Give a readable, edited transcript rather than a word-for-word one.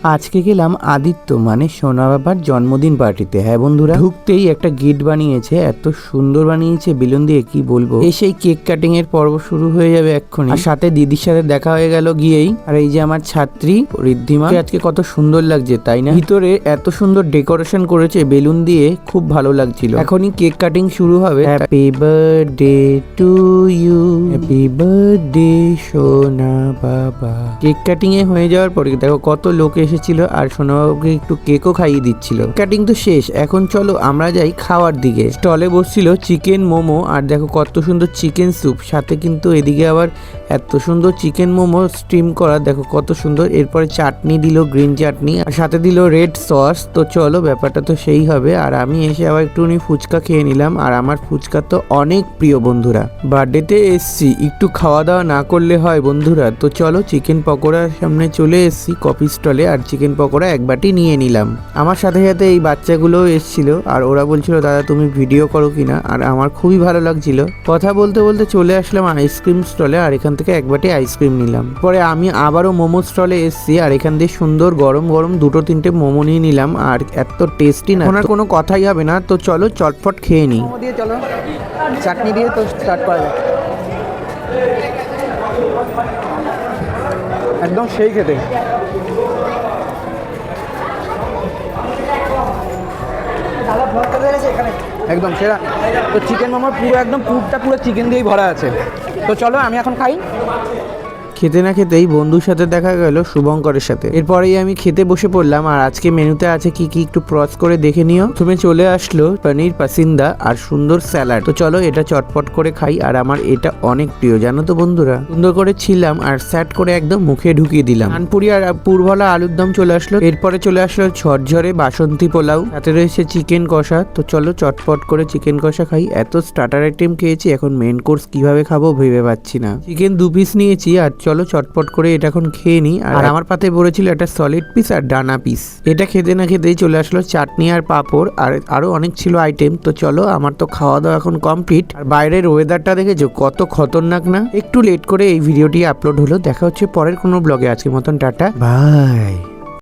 আজকে গেলাম আদিত্য মানে সোনা বাবার জন্মদিন পার্টিতে। হ্যাঁ বন্ধুরা, ঢুকতেই একটা গেট বানিয়েছে, এত সুন্দর বানিয়েছে বেলুন দিয়ে, কি বলবো। সেই কেক কাটিং এর পর্ব শুরু হয়ে যাবে এক্ষুনি। আর সাথে দিদির সাথে দেখা হয়ে গেল গিয়েই। আর এই যে আমার ছাত্রী ঋদ্ধিমা, আজকে কত সুন্দর লাগছে তাই না? ভিতরে এত সুন্দর ডেকোরেশন করেছে বেলুন দিয়ে, খুব ভালো লাগছিল। এখনই কেক কাটিং শুরু হবে। Happy birthday to you, happy birthday সোনা বাবা। কেক কাটিং এ হয়ে যাওয়ার পরে দেখো কত লোক এসেছিল, আর সোনাবাবুকে একটু কেকও খাইয়ে দিচ্ছিল। কাটিং তো শেষ, এখন চলো আমরা যাই খাওয়ার দিকে। স্টলে বসছিল চিকেন মোমো, আর দেখো কত সুন্দর চিকেন স্যুপ, সাথে কিন্তু এদিকে আবার এত সুন্দর চিকেন মোমো স্টিম করা, দেখো কত সুন্দর। এরপরে চাটনি দিল, গ্রিন চাটনি, আর সাথে দিল রেড সস। তো চলো ব্যাপারটা তো সেই হবে। আর আমি এসে আবার একটুখানি ফুচকা খেয়ে নিলাম, আর আমার ফুচকা তো অনেক প্রিয় বন্ধুরা। বার্থডেতে এসছি, একটু খাওয়া দাওয়া না করলে হয় বন্ধুরা। তো চলো চিকেন পকোড়ার সামনে চলে এসছি কফি স্টলে, আর চিকেন পকোড়া এক বাটি নিয়ে নিলাম। আমার সাথে সাথে এই বাচ্চাগুলোও এসেছিল, আর ওরা বলছিল দাদা তুমি ভিডিও করো কিনা, আর আমার খুবই ভালো লাগছিল। কথা বলতে বলতে চলে আসলাম আইসক্রিম স্টলে, আর এখান থেকে এক বাটি আইসক্রিম নিলাম। পরে আমি আবারও মোমো স্টলে এসেছি, আর এখান দিয়ে সুন্দর গরম গরম দুটো তিনটে মোমো নিয়ে নিলাম, আর এত টেস্টি না, ওনার কোনো কথাই হবে না। তো চলো চটপট খেয়ে নিই। মোমো দিয়ে চলো, চাটনি দিয়ে তো স্টার্ট করা যায়। একদম সেই খেতে। একদম সেরা। তো চিকেন মোমো পুরো একদম পুরটা পুরো চিকেন দিয়েই ভরা আছে। তো চলো আমি এখন খাই। খেতে না খেতেই বন্ধুর সাথে দেখা গেল শুভঙ্করের সাথে। এরপরেই আমি খেতে বসে পড়লাম, আর আজকে মেনুতে আছে কি কি একটু ক্রস করে দেখে নিও। তুমি চলে আসলো পনির পাসিন্দা আর সুন্দর স্যালাড। তো চলো এটা চটপট করে খাই, আর আমার এটা অনেক প্রিয় জানো তো বন্ধুরা। সুন্দর করে ছিলাম আর স্যাট করে একদম মুখে ঢুকিয়ে দিলাম। নানপুরি আর পুরভলা আলুর দম চলে আসলো। এরপরে চলে আসলো ঝরঝরে বাসন্তী পোলাও, সাথে রয়েছে চিকেন কষা। তো চলো চটপট করে চিকেন কষা খাই। এত স্টার্টার আইটেম খেয়েছি, এখন মেন কোর্স কিভাবে খাবো ভেবে পাচ্ছি না। চিকেন 2 পিস নিয়েছি, আর চলো চটপট করে এটা এখন খেয়ে নিই। আর আমার পাতে পড়েছিল একটা সলিড পিস আর ডানা পিস। এটা খেতে না খেতেই চলে আসলো চাটনি আর পাঁপড়, আর আরো অনেক ছিল আইটেম। তো চলো আমার তো খাওয়া দাওয়া এখন কমপ্লিট। আর বাইরের ওয়েদারটা দেখেছো কত খতরনাক না? একটু লেট করে এই ভিডিওটি আপলোড হলো। দেখা হচ্ছে পরের কোনো ব্লগে। আজকের মতন টাটা বাই।